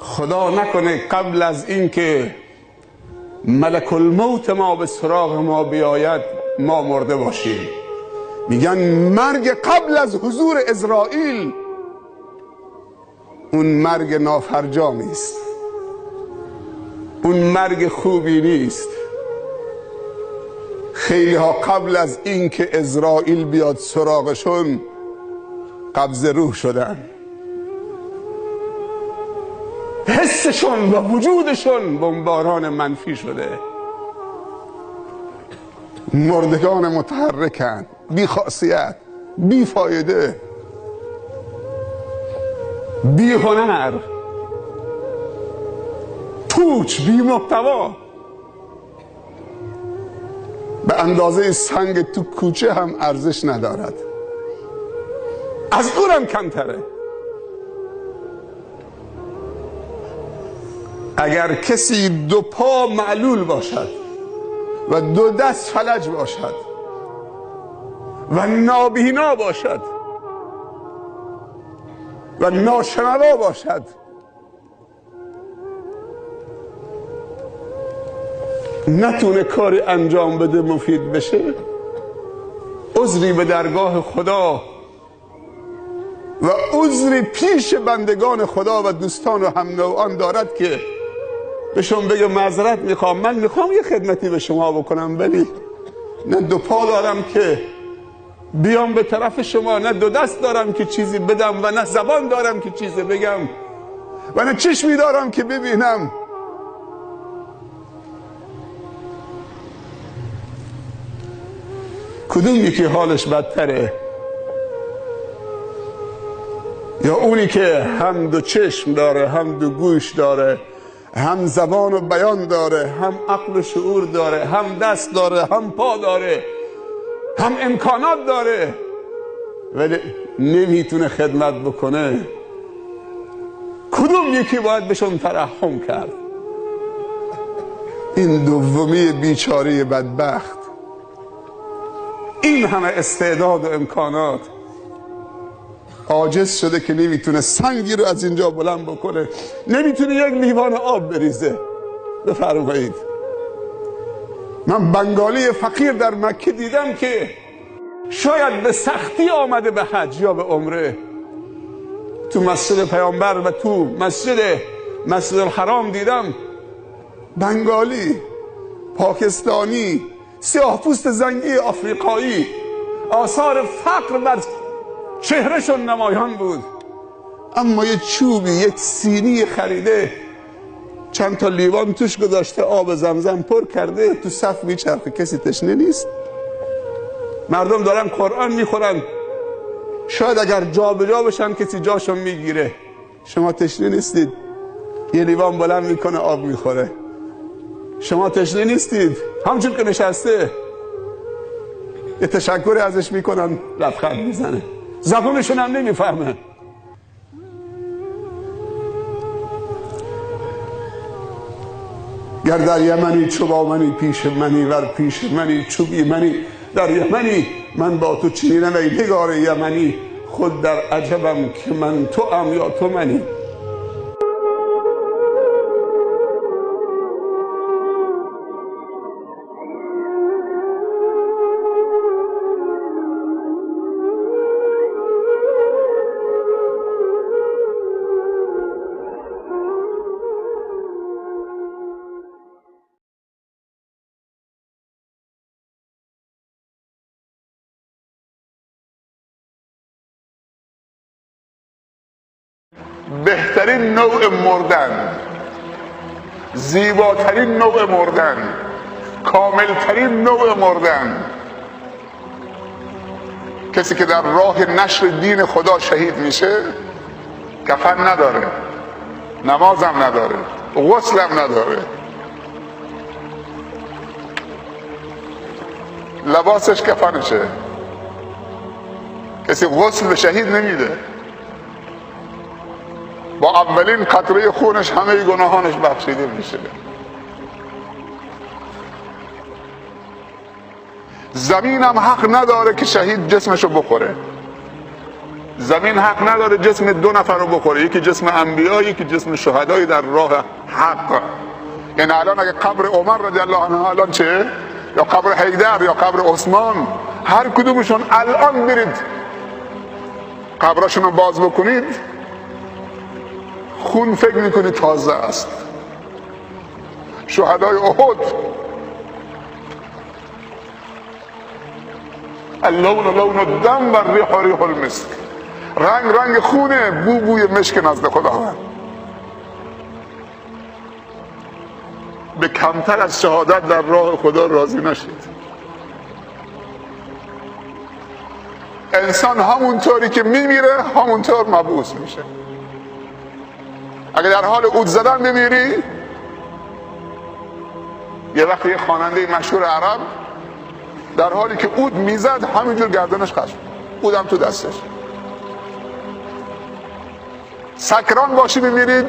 خدا نکنه قبل از این که ملک الموت ما به سراغ ما بیاید ما مرده باشیم. میگن مرگ قبل از حضور عزرائیل اون مرگ نافرجامی است، اون مرگ خوبی نیست. خیلی ها قبل از این که عزرائیل بیاد سراغشون قبض روح شدن، حسشون و وجودشون بمباران منفی شده. مردگان متحرکن، بی خاصیت، بی فایده، بی هنر، پوچ، بی محتوا، به اندازه سنگ تو کوچه هم ارزش ندارد، از اونم کمتره. اگر کسی 2 پا معلول باشد و 2 دست فلج باشد و نابینا باشد و ناشنوا باشد، نتونه کاری انجام بده مفید بشه، عذری به درگاه خدا و عذری پیش بندگان خدا و دوستان و هم نوعان دارد که بهشون بگه معذرت میخوام، من میخوام یه خدمتی به شما بکنم ولی نه 2 پا دارم که بیام به طرف شما، نه 2 دست دارم که چیزی بدم و نه زبان دارم که چیزی بگم و نه چشمی دارم که ببینم. کدوم یکی حالش بدتره؟ یا اونی که هم 2 چشم داره، هم 2 گوش داره، هم زبان و بیان داره، هم عقل و شعور داره، هم دست داره، هم پا داره، هم امکانات داره ولی نمیتونه خدمت بکنه؟ کدوم یکی باید بهشون ترحم کرد؟ این دومی بیچاره بدبخت، این همه استعداد و امکانات، عاجز شده که نمیتونه سنگی رو از اینجا بلند بکنه، نمیتونه یک لیوان آب بریزه. بفرمایید من بنگالی فقیر در مکه دیدم که شاید به سختی آمده به حج یا به عمره، تو مسجد پیامبر و تو مسجد الحرام دیدم بنگالی، پاکستانی، سیاه‌پوست زنگی آفریقایی، آثار فقر بر چهرهشون نمایان بود، اما یه چوبی، یک سینی خریده، چند تا لیوان توش گذاشته، آب زمزم پر کرده، تو صف میچرخه. کسی تشنه نیست؟ مردم دارن قرآن میخورن، شاید اگر جا به جا بشن کسی جاشون میگیره. شما تشنه نیستید؟ یه لیوان بلند میکنه آب میخوره. شما تشنه نیستید؟ همچون که نشسته یه تشکری ازش میکنن، لبخند میزنه، زبونشون هم نمیفهمه. گر در یمنی چوبا منی پیش منی، ور پیش منی چوبی منی در یمنی، من با تو چنینم ای نگار یمنی، خود در عجبم که من تو ام یا تو منی. بهترین نوع مردن، زیباترین نوع مردن، کاملترین نوع مردن، کسی که در راه نشر دین خدا شهید میشه کفن نداره، نمازم نداره، غسلم نداره، لباسش کفنشه. کسی غسل به شهید نمیده، با اولین قطره خونش همه گناهانش بخشیده میشه. زمینم حق نداره که شهید جسمشو بخوره. زمین حق نداره جسم دو نفر رو بخوره، یکی جسم انبیا، یکی جسم شهدای در راه حق. یعنی الان اگه قبر عمر رضی الله عنه الان چه؟ یا قبر حیدر یا قبر عثمان، هر کدومشون الان برید قبرشون رو باز بکنید، خون فکر میکنید تازه است. شهدای احد اللون لون الدم و ریح ریح المسک، رنگ خونه، بوی مشک نزد خداوند. به کمتر از شهادت در راه خدا راضی نشید. انسان همونطوری که میمیره همونطور مبعوث میشه. اگه در حال عود زدن بمیری، یه وقتی یه خواننده مشهور عرب در حالی که عود میزد همینجور گردنش خشم، عودم تو دستش. سکران باشی بمیرید،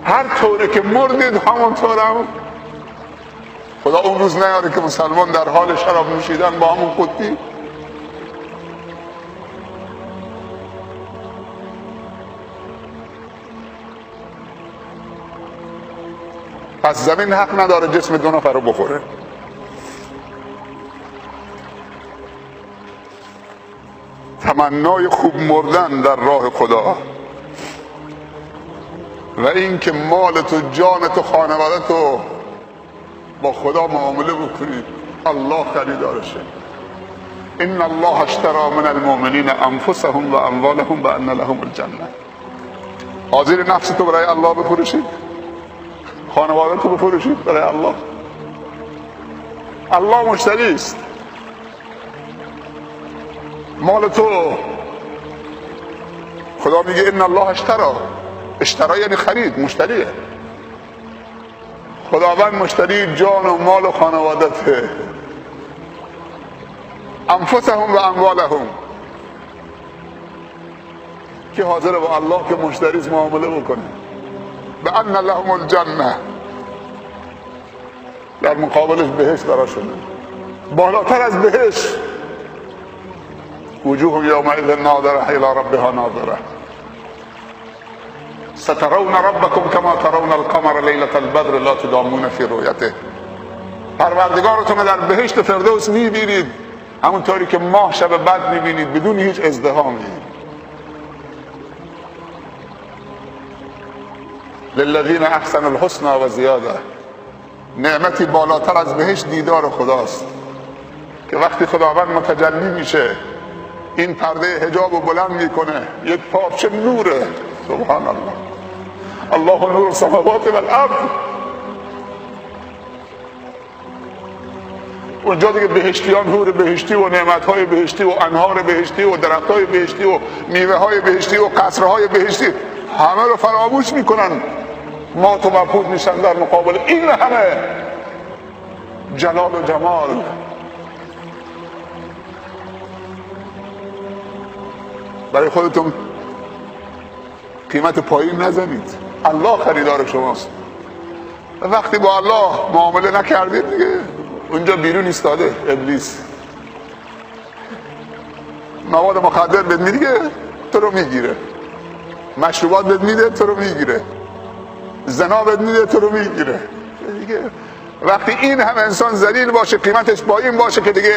هر طوری که مردید همونطورم. خدا اون روز نیاره که مسلمان در حال شراب نوشیدن با همون قطبی. پس زمین حق نداره جسم دو نفر رو بخوره. تمنای خوب مردن در راه خدا و این که مال تو، جان تو، خانواده تو با خدا معامله بکنید، الله خریدارشه. ان الله اشتری من المؤمنین انفسهم و اموالهم بان لهم الجنه. حاضر نفس تو برای الله بفروشید، خانواده تو بفروشید برای الله. الله مشتری است. مال تو، خدا میگه ان الله اشترا یعنی خرید، مشتریه. خداوند مشتری جان و مال و خانوادته. انفسهم و اموالهم، که حاضر با الله که مشتریز معامله بکنه. به ان لهم الجنه، در مقابلش بهشت براشونه. بالاتر از بهشت وجوه یومئذ ناظره الی ربها ناظره. سترون ربکم کما ترون القمر لیلة البدر لا تضامون فی رؤیته. پروردگارتون در بهشت فردوس میبینید همونطوری که ماه شب بدر میبینید، بدون هیچ ازدحامی. للذین احسنوا الحسنى و زیاده. نعمتی بالاتر از بهشت دیدار خداست که وقتی خداوند متجلی میشه این پرده حجاب رو بلند میکنه، یک پارچه نوره. سبحان الله، الله نور السماوات والارض. اونجا دیگه بهشتیان، حور بهشتی و نعمتهای بهشتی و انهار بهشتی و درختهای بهشتی و میوههای بهشتی و قصرهای بهشتی همه رو فراموش میکنن، مات و مبهوت میشن در مقابل این همه جلال و جمال. برای خودتون قیمت پایین نزنید، الله خریدار شماست. وقتی با الله معامله نکردید دیگه اونجا بیرون ایستاده ابلیس. مواد مخدر بهت میده تو رو میگیره، مشروبات بهت میده تو رو میگیره، زنا بهت میده تو رو میگیره دیگه. وقتی این هم انسان ذلیل باشه، قیمتش با این باشه که دیگه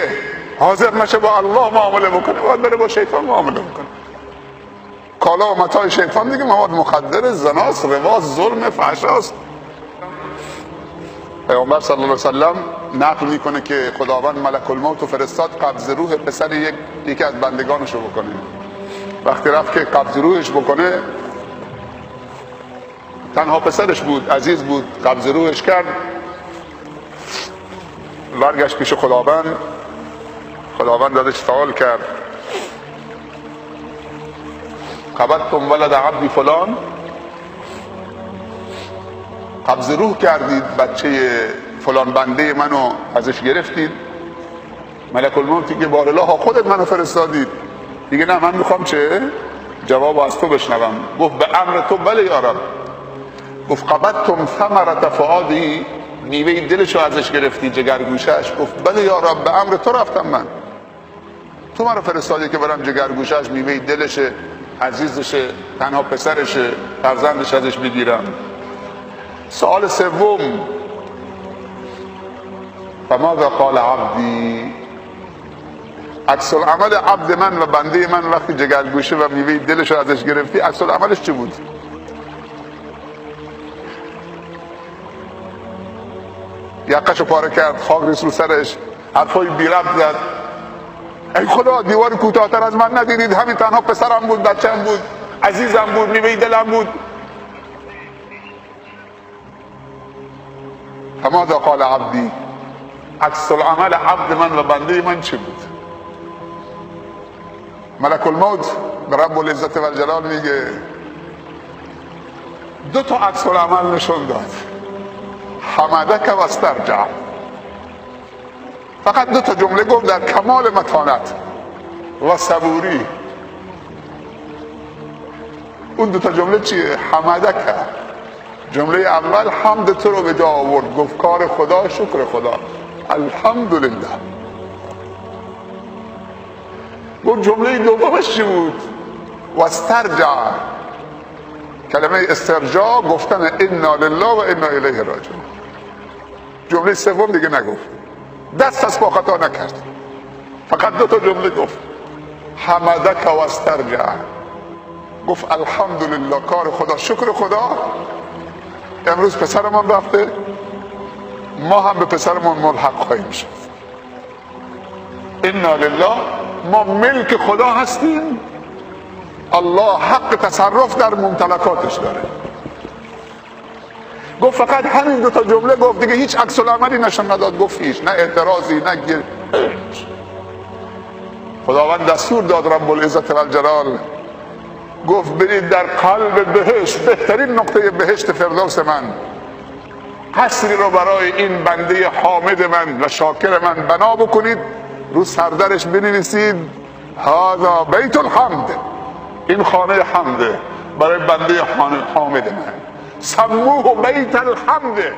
حاضر نشه با الله معامله بکنه، باید بره با شیطان معامله بکنه. کالا و متاع شیطان دیگه مواد مخدر، زناست، رواست، ظلم، فحشاست. پیامبر صلی الله علیه وسلم نقل میکنه که خداوند ملک الموت فرستاد قبض روح پسر یکی از بندگانشو بکنه. وقتی رفت که قبض روحش بکنه، تنها پسرش بود، عزیز بود، قبض روحش کرد، برگشت پیش خداوند ازش سوال کرد قبضتم ولد عبدی فلان، قبض روح کردید بچه فلان بنده منو ازش گرفتید؟ ملک الموت که بار الله خودت منو فرستادید. دیگه نه، من میخوام چه؟ جواب از تو بشنوم. گفت به امر تو بله یا رب. گفت قبضتم ثمرة فؤادی، میوه دلشو ازش گرفتی، جگرگوشش؟ گفت بله یا رب، به امر تو رفتم من. تو من رو فرستادی که برم جگرگوشش، میوه دلشه، عزیزشه، تنها پسرشه، فرزندش ازش بگیرم. سوال سوم، فماذا قال عبدی؟ عکس العمل عبد من و بنده من وقتی جگرگوشه و میوه دلش رو ازش گرفتی، عکس العملش چی بود؟ یقه‌شو پاره کرد، خاک ریخت رو سرش، حرفای بی ربط زد. ای خدا دیوار کوتاه‌تر از من ندیدید؟ همین تنها پسرم بود، بچه‌م بود، عزیزم بود، میوه دلم بود. فماذا قال عبدی؟ عکس العمل عبد من و بنده من چی بود؟ ملک الموت به رب العزت و الجلال میگه دو تا عکس العمل نشون داد، حمدک و استرجع. فقط دو تا جمله گفت در کمال متانت و صبوری. اون دو تا جمله چیه؟ حمدک، جمله اول حمد تو رو به جا آورد، گفت کار خدا، شکر خدا، الحمدلله. گفت جمله دومش چی بود؟ و استرجع، کلمه استرجاع گفتن انا لله و انا الیه راجعون. جمله سوم دیگه نگفت، دست از پا خطا نکرد، فقط دو تا جمله گفت، حمدک و استرجع. گفت الحمدلله، کار خدا، شکر خدا. امروز پسرمون رفته، ما هم به پسرمون ملحق خواهیم شد. انا لله، ما ملک خدا هستیم، الله حق تصرف در ممتلکاتش داره. گفت فقط همین دو تا جمله گفت، دیگه هیچ عکس العملی نشون نداد. گفت هیچ، نه اعتراضی، نه هیچ. خداوند دستور داد رب العزت و الجلال، گفت برید در قلب بهشت، بهترین نقطه بهشت فردوس من، قصری رو برای این بنده حامد من و شاکر من بنا بکنید، رو سردرش بنویسید هذا بیت الحمد، این خانه حمده برای بنده حامد من، سموه بیت الحمد.